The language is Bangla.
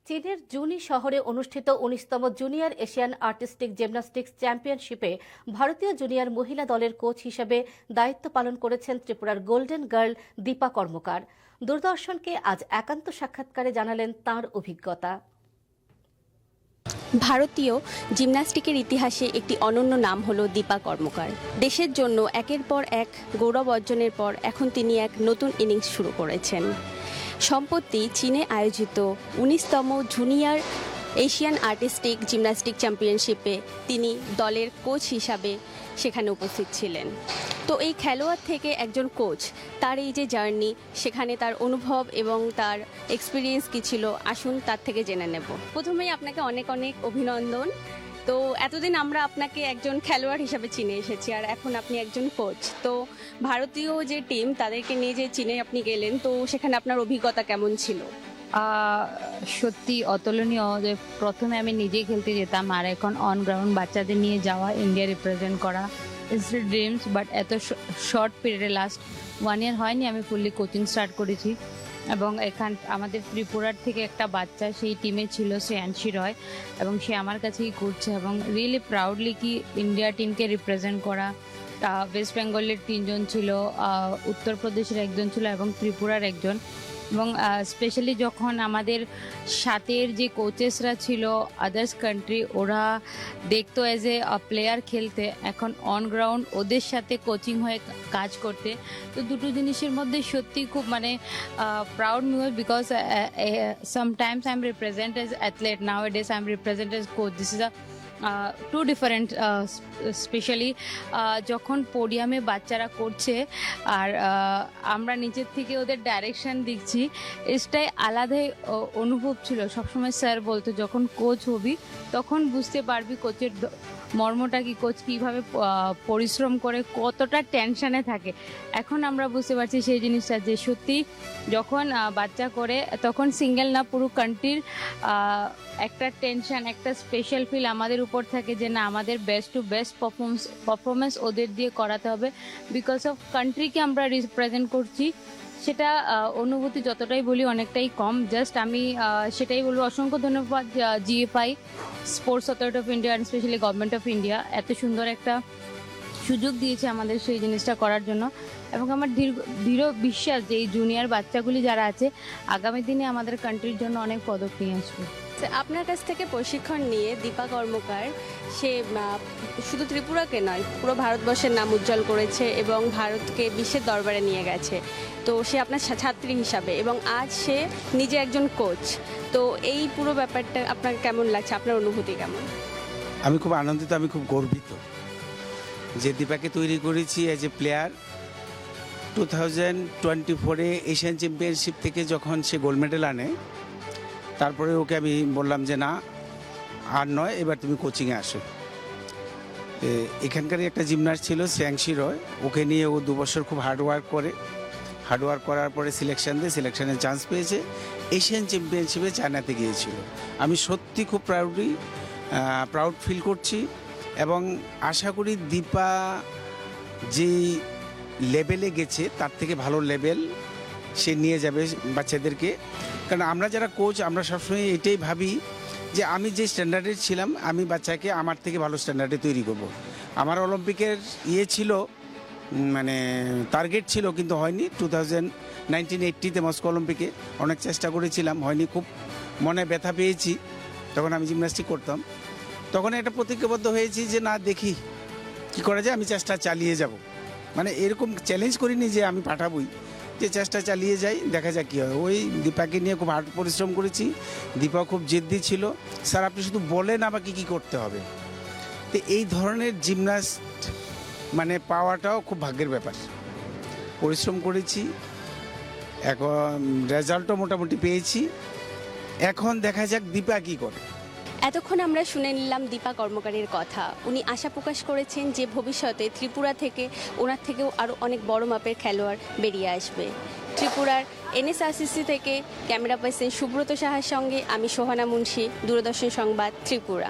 চীনের জুনি শহরে অনুষ্ঠিত ১৯তম জুনিয়র এশিয়ান আর্টিস্টিক জিমন্যাস্টিক্স চ্যাম্পিয়নশিপে ভারতীয় জুনিয়র মহিলা দলের কোচ হিসেবে দায়িত্ব পালন করেছেন ত্রিপুরার গোল্ডেন গার্ল দীপা কর্মকার। দূরদর্শনকে আজ একান্ত সাক্ষাৎকারে জানালেন তাঁর অভিজ্ঞতা। ভারতীয় জিমন্যাস্টিকের ইতিহাসে একটি অনন্য নাম হলো দীপা কর্মকার। দেশের জন্য একের পর এক গৌরব অর্জনের পর এখন তিনি এক নতুন ইনিংস শুরু করেছেন। সম্প্রতি চীনে আয়োজিত ১৯তম জুনিয়র এশিয়ান আর্টিস্টিক জিমন্যাস্টিক চ্যাম্পিয়নশিপে তিনি দলের কোচ হিসাবে সেখানে উপস্থিত ছিলেন। তো এই খেলোয়াড় থেকে একজন কোচ, তার এই যে জার্নি, সেখানে তার অনুভব এবং তার এক্সপিরিয়েন্স কী ছিল, আসুন তার থেকে জেনে নেব। প্রথমেই আপনাকে অনেক অনেক অভিনন্দন। তো এতদিন আমরা আপনাকে একজন খেলোয়াড় হিসাবে চিনে এসেছি, আর এখন আপনি একজন কোচ। তো ভারতীয় যে টিম, তাদেরকে নিয়ে যে চীনে আপনি গেলেন, তো সেখানে আপনার অভিজ্ঞতা কেমন ছিল? সত্যি অতুলনীয়। যে প্রথমে আমি নিজেই খেলতে যেতাম, আর এখন অন গ্রাউন্ড বাচ্চাদের নিয়ে যাওয়া, ইন্ডিয়া রিপ্রেজেন্ট করা, ইটস ড্রিমস। বাট এত শর্ট পিরিয়ডে, লাস্ট 1 ইয়ার হয়নি আমি ফুললি কোচিং স্টার্ট করেছি। এবং এখান আমাদের ত্রিপুরার থেকে একটা বাচ্চা সেই টিমে ছিল, শ্রেয়াংশী রয়, এবং সে আমার কাছেই করছে। এবং রিয়েলি প্রাউডলি কি ইন্ডিয়া টিমকে রিপ্রেজেন্ট করা। ওয়েস্ট বেঙ্গলের 3 জন ছিল, উত্তরপ্রদেশের 1 জন ছিল এবং ত্রিপুরার 1 জন। এবং স্পেশালি যখন আমাদের সাথের যে কোচেসরা ছিল আদার্স কান্ট্রি, ওরা দেখতো অ্যাজ এ প্লেয়ার খেলতে, এখন অন গ্রাউন্ড ওদের সাথে কোচিং হয়ে কাজ করতে, তো দুটো জিনিসের মধ্যে সত্যি খুব proud me, because sometimes I am represent as athlete, nowadays I am represent as coach. This is too different. Specially যখন পোডিয়ামে বাচ্চারা করছে আর আমরা নিচের থেকে ওদের ডাইরেকশন দিচ্ছি, এটাই আলাদাই অনুভব ছিল। সবসময় স্যার বলতো, যখন কোচ হবি তখন বুঝতে পারবি কোচের মর্মটা কি, কোচ কীভাবে পরিশ্রম করে, কতটা টেনশানে থাকে। এখন আমরা বুঝতে পারছি সেই জিনিসটা, যে সত্যি যখন বাচ্চা করে তখন সিঙ্গেল না, পুরো কান্ট্রির একটা টেনশন, একটা স্পেশাল ফিল আমাদের উপর থাকে, যে না, আমাদের বেস্ট টু বেস্ট পারফরমেন্স ওদের দিয়ে করাতে হবে। বিকজ অফ কান্ট্রিকে আমরা রিপ্রেজেন্ট করছি, সেটা অনুভূতি যতটাই বলি অনেকটাই কম। জাস্ট আমি সেটাই বলবো, অসংখ্য ধন্যবাদ GFI, sports authority of India, and specially government of India, এত সুন্দর একটা সুযোগ দিয়েছে আমাদের সেই জিনিসটা করার জন্য। এবং আমার দৃঢ় বিশ্বাস যে এই জুনিয়র বাচ্চাগুলি যারা আছে, আগামী দিনে আমাদের কান্ট্রির জন্য অনেক পদক নিয়ে আসবে। আপনার কাছ থেকে প্রশিক্ষণ নিয়ে দীপা কর্মকার, সে শুধু ত্রিপুরাকে নয়, পুরো ভারতবর্ষের নাম উজ্জ্বল করেছে এবং ভারতকে বিশ্বের দরবারে নিয়ে গেছে। তো সে আপনার ছাত্রী হিসাবে, এবং আজ সে নিজে একজন কোচ। তো এই পুরো ব্যাপারটা আপনার কেমন লাগছে, আপনার অনুভূতি কেমন? আমি খুব আনন্দিত, আমি খুব গর্বিত যে দীপাকে তৈরি করেছি অ্যাজ এ প্লেয়ার। 2024-এ এশিয়ান চ্যাম্পিয়নশিপ থেকে যখন সে গোল্ড মেডেল আনে, তারপরে ওকে আমি বললাম যে না, আর নয়, এবার তুমি কোচিংয়ে আসো। এখানকারই একটা জিমনাস্ট ছিল শ্রেয়াংশী রয়, ওকে নিয়ে ও 2 বছর খুব হার্ডওয়ার্ক করার পরে সিলেকশনের চান্স পেয়েছে। এশিয়ান চ্যাম্পিয়নশিপে চায়নাতে গিয়েছিল। আমি সত্যি খুব প্রাউড ফিল করছি, এবং আশা করি দীপা যে লেভেলে গেছে তার থেকে ভালো লেভেল সে নিয়ে যাবে বাচ্চাদেরকে। কারণ আমরা যারা কোচ, আমরা সবসময় এটাই ভাবি যে আমি যে স্ট্যান্ডার্ডে ছিলাম, আমি বাচ্চাকে আমার থেকে ভালো স্ট্যান্ডার্ডে তৈরি করব। আমার অলিম্পিকের ছিল, টার্গেট ছিল, কিন্তু হয়নি। 1980-তে মস্কো অলিম্পিকে অনেক চেষ্টা করেছিলাম, হয়নি। খুব মনে ব্যথা পেয়েছি, তখন আমি জিমন্যাস্টিক করতাম। তখন একটা প্রতিজ্ঞাবদ্ধ হয়েছি যে না, দেখি কী করা যায়, আমি চেষ্টা চালিয়ে যাব। এরকম চ্যালেঞ্জ করিনি যে আমি পাঠাবই, যে চেষ্টা চালিয়ে যাই, দেখা যাক কী হয়। ওই দীপাকে নিয়ে খুব হার্ড পরিশ্রম করেছি। দীপা খুব জেদ্দি ছিল, স্যার আপনি শুধু বলেন আমাকে কী করতে হবে। তো এই ধরনের জিমন্যাস্ট পাওয়াটাও খুব ভাগ্যের ব্যাপার। পরিশ্রম করেছি, এখন রেজাল্টও মোটামুটি পেয়েছি। এখন দেখা যাক দীপা কী করে। এতক্ষণ আমরা শুনে নিলাম দীপা কর্মকারের কথা। উনি আশা প্রকাশ করেছেন যে ভবিষ্যতে ত্রিপুরা থেকে ওনার থেকেও আরও অনেক বড় মাপের খেলোয়াড় বেরিয়ে আসবে। ত্রিপুরার NSRCC থেকে ক্যামেরা পার্সন সুব্রত সাহার সঙ্গে আমি সোহানা মুন্সি, দূরদর্শন সংবাদ, ত্রিপুরা।